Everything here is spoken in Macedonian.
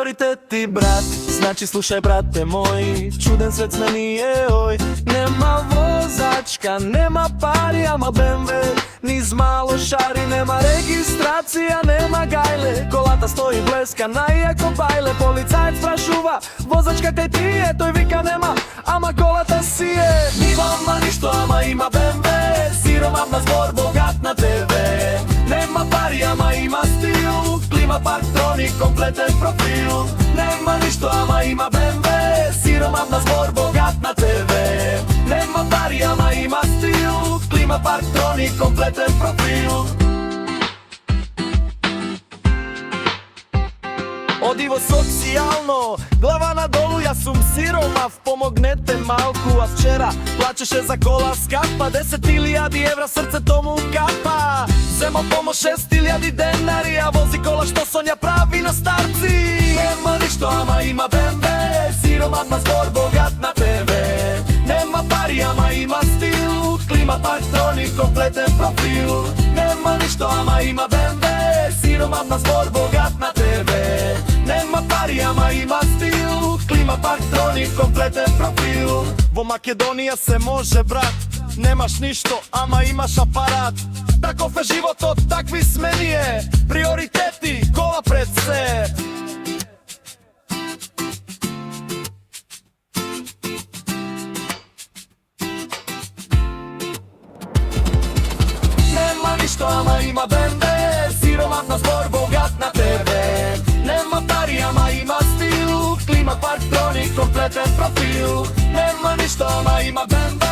Приоритети, брат, значи слушај, брате мој, чуден свет смени е ој. Нема возачка, нема пари, ама БМВ низ мало шари. Нема регистрација, нема гајле, колата стои блеска, најако бајле. Полицајец прашува, возачка кај ти е, тој вика нема, ама колата си е. Нема ништо, ама има БМВ, сиромав на збор, богат на ТВ. Нема пари, ама има стил, клима, парктроник, комплетен профил. Нема ништо, ама има БМВ, сиромав на збор, богат на ТВ. Нема пари, ама има стил, клима, парктроник, комплетен профил. Одиво социјално, глава надолу, јас сум сиромав, помогнете малку. А вчера плачеше за кола скапа, 10.000 евра, срцето му капа. Зема помош 6.000 денари, а вози кола што Сонја прави на старци. Нема ништо, ама има БМВ, сиромав на збор, богат на ТВ. Нема пари, ама има стил, клима, парктроник, комплетен профил. Нема ништо, ама има БМВ, сиромав на збор, богат на ТВ. Нема пари, ама има стил, клима, парктроник, комплетен профил. Во Македонија се може, брат, немаш ништо, ама имаш апарат. Таков е животот, такви сме ние, приоритети, кола пред се. Нема ништо, ама има БМВ, сиромав на збор, богат на ТВ. Нема пари, ама има стил, клима, парктроник, комплетен профил. Нема ништо, ама има БМВ,